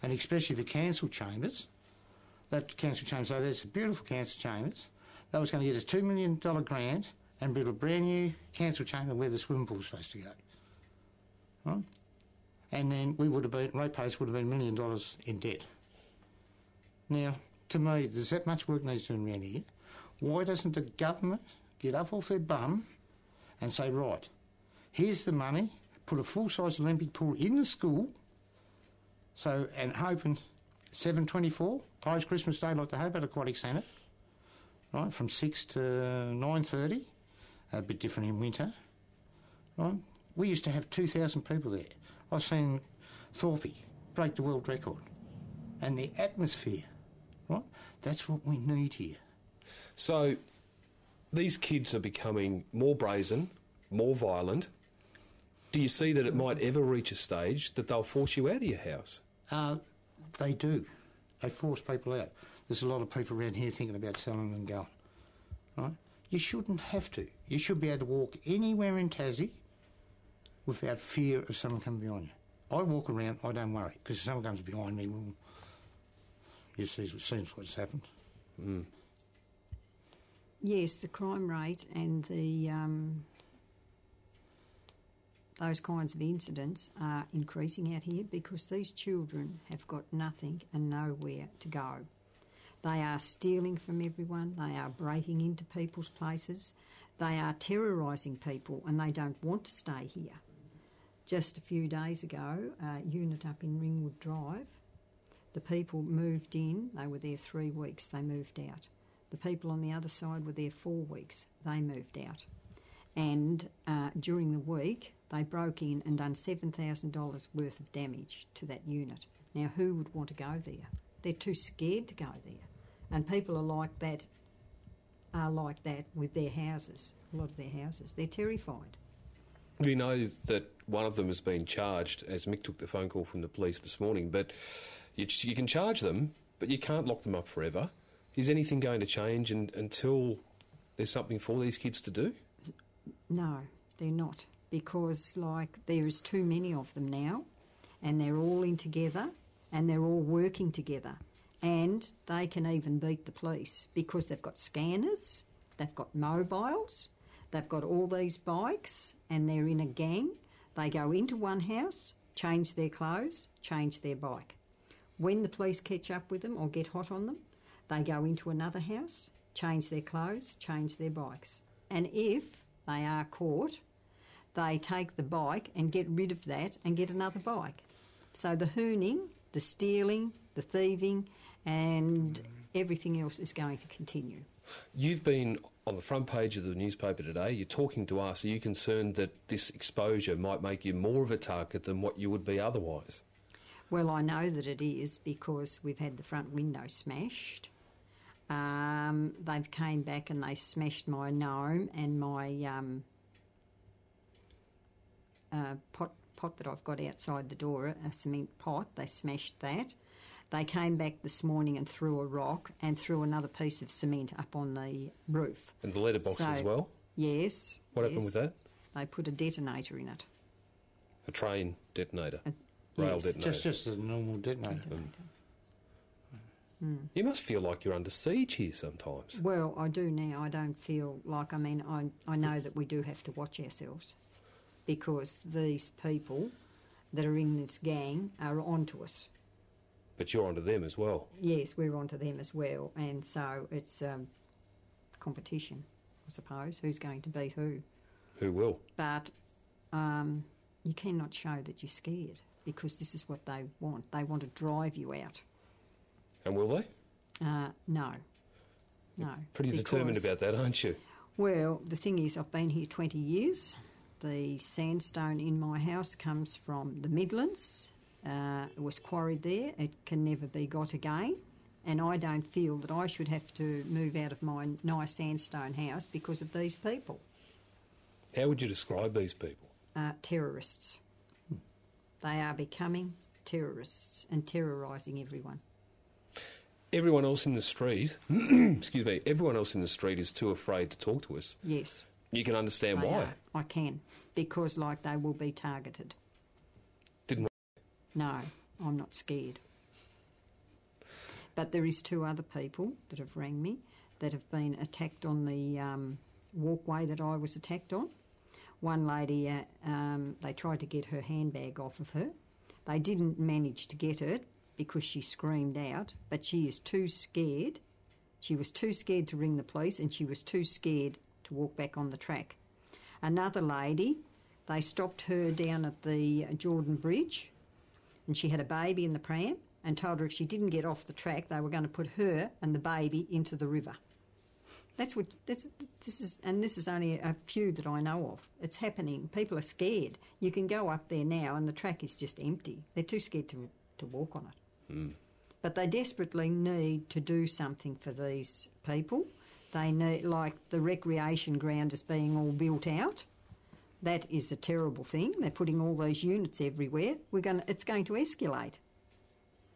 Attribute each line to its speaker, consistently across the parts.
Speaker 1: and especially the council chambers. That council chamber, so there's beautiful council chambers. They was going to get a $2 million grant and build a brand new council chamber where the swimming pool's supposed to go. Right? And then ratepayers would have been $1 million in debt. Now, to me, there's that much work needs doing around here. Why doesn't the government get up off their bum and say, right, here's the money, put a full-size Olympic pool in the school, and open 7:24, close Christmas Day like they have at Aquatic Centre, right, from 6 to 9:30, a bit different in winter, right? We used to have 2,000 people there. I've seen Thorpe break the world record. And the atmosphere, right, that's what we need here.
Speaker 2: So these kids are becoming more brazen, more violent. Do you see that it might ever reach a stage that they'll force you out of your house?
Speaker 1: They do. They force people out. There's a lot of people around here thinking about selling and going, right? You shouldn't have to. You should be able to walk anywhere in Tassie without fear of someone coming behind you. I walk around, I don't worry, because if someone comes behind me, well, you see what's happened.
Speaker 2: Mm.
Speaker 3: Yes, the crime rate and the those kinds of incidents are increasing out here because these children have got nothing and nowhere to go. They are stealing from everyone, they are breaking into people's places, they are terrorising people and they don't want to stay here. Just a few days ago, a unit up in Ringwood Drive, the people moved in, they were there 3 weeks, they moved out. The people on the other side were there 4 weeks, they moved out. And during the week, they broke in and done $7,000 worth of damage to that unit. Now, who would want to go there? They're too scared to go there. And people are like that with their houses, a lot of their houses. They're terrified.
Speaker 2: We know that one of them has been charged, as Mick took the phone call from the police this morning, but you can charge them, but you can't lock them up forever. Is anything going to change until there's something for these kids to do?
Speaker 3: No, they're not, because there is too many of them now, and they're all in together, and they're all working together, and they can even beat the police because they've got scanners, they've got mobiles, they've got all these bikes, and they're in a gang. They go into one house, change their clothes, change their bike. When the police catch up with them or get hot on them, they go into another house, change their clothes, change their bikes. And if they are caught, they take the bike and get rid of that and get another bike. So the hooning, the stealing, the thieving and everything else is going to continue.
Speaker 2: You've been on the front page of the newspaper today. You're talking to us. Are you concerned that this exposure might make you more of a target than what you would be otherwise?
Speaker 3: Well, I know that it is because we've had the front window smashed. They've came back and they smashed my gnome and my pot that I've got outside the door, a cement pot. They smashed that. They came back this morning and threw a rock and threw another piece of cement up on the roof.
Speaker 2: And the letterbox as well?
Speaker 3: Yes.
Speaker 2: What happened with that?
Speaker 3: They put a detonator in it.
Speaker 2: A train detonator? Rail detonator?
Speaker 1: Just a normal detonator.
Speaker 2: You must feel like you're under siege here sometimes.
Speaker 3: Well, I do now. I don't feel like, I know that we do have to watch ourselves because these people that are in this gang are onto us.
Speaker 2: But you're onto them as well.
Speaker 3: Yes, we're onto them as well. And so it's competition, I suppose. Who's going to beat who?
Speaker 2: Who will?
Speaker 3: But you cannot show that you're scared because this is what they want. They want to drive you out.
Speaker 2: And will they?
Speaker 3: No. No.
Speaker 2: Pretty determined about that, aren't you?
Speaker 3: Well, the thing is, I've been here 20 years. The sandstone in my house comes from the Midlands. It was quarried there. It can never be got again. And I don't feel that I should have to move out of my nice sandstone house because of these people.
Speaker 2: How would you describe these people?
Speaker 3: Terrorists. They are becoming terrorists and terrorising everyone.
Speaker 2: Everyone else in the street, excuse me, everyone else in the street is too afraid to talk to us.
Speaker 3: Yes.
Speaker 2: You can understand
Speaker 3: they
Speaker 2: why.
Speaker 3: Are. I can, because they will be targeted.
Speaker 2: Didn't.
Speaker 3: No, I'm not scared. But there is 2 other people that have rang me that have been attacked on the walkway that I was attacked on. One lady, they tried to get her handbag off of her. They didn't manage to get it because she screamed out, but she is too scared. She was too scared to ring the police, and she was too scared to walk back on the track. Another lady, they stopped her down at the Jordan Bridge, and she had a baby in the pram, and told her if she didn't get off the track, they were going to put her and the baby into the river. This is only a few that I know of. It's happening. People are scared. You can go up there now and the track is just empty. They're too scared to walk on it.
Speaker 2: Mm.
Speaker 3: But they desperately need to do something for these people. They need, like the recreation ground is being all built out. That is a terrible thing. They're putting all these units everywhere. It's going to escalate.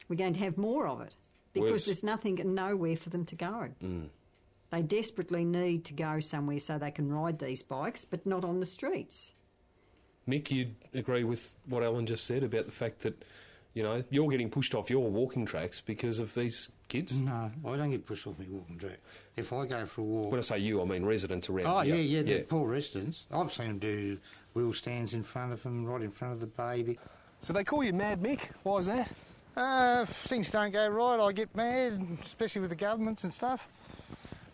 Speaker 3: We're going to have more of it because there's nothing and nowhere for them to go.
Speaker 2: Mm.
Speaker 3: They desperately need to go somewhere so they can ride these bikes, but not on the streets.
Speaker 2: Mick, you'd agree with what Ellen just said about the fact that, you know, you're getting pushed off your walking tracks because of these kids?
Speaker 1: No, I don't get pushed off my walking track. If I go for a walk...
Speaker 2: When I say you, I mean residents around.
Speaker 1: Oh, yeah, the poor residents. I've seen them do wheel stands in front of them, right in front of the baby.
Speaker 2: So they call you Mad Mick. Why is that?
Speaker 1: If things don't go right, I get mad, especially with the governments and stuff.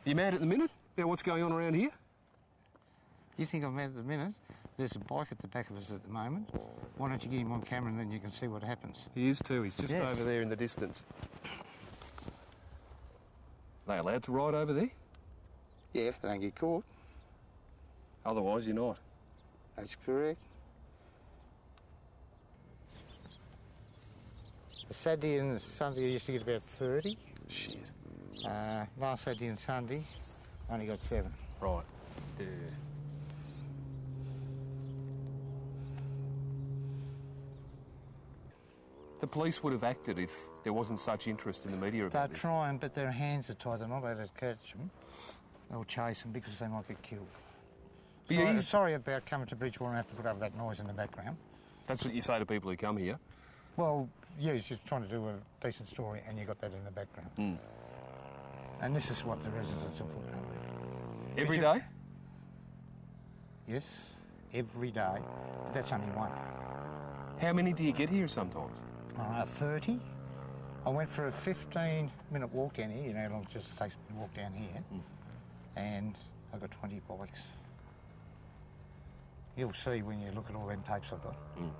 Speaker 2: You mad at the minute about what's going on around here?
Speaker 1: You think I'm mad at the minute? There's a bike at the back of us at the moment. Why don't you get him on camera and then you can see what happens?
Speaker 2: He is too. He's just over there in the distance. Are they allowed to ride over there?
Speaker 1: Yeah, if they don't get caught.
Speaker 2: Otherwise, you're not.
Speaker 1: That's correct. Saturday and Sunday I used to get about 30.
Speaker 2: Shit.
Speaker 1: Last Saturday and Sunday, only got 7.
Speaker 2: Right. Yeah. The police would have acted if there wasn't such interest in the media about
Speaker 1: They're
Speaker 2: this.
Speaker 1: trying, but their hands are tied. They're not allowed to catch them. They'll chase them because they might get killed. Sorry about coming to Bridgewater and have to put up that noise in the background.
Speaker 2: That's what you say to people who come here.
Speaker 1: Well, yeah, he's just trying to do a decent story and you got that in the background.
Speaker 2: Mm.
Speaker 1: And this is what the residents are putting up with.
Speaker 2: Every day?
Speaker 1: Yes, every day. But that's only one.
Speaker 2: How many do you get here sometimes?
Speaker 1: 30. I went for a 15-minute walk down here. You know how long it just takes me to walk down here.
Speaker 2: Mm.
Speaker 1: And I got 20 bikes. You'll see when you look at all them tapes I've got.
Speaker 2: Mm.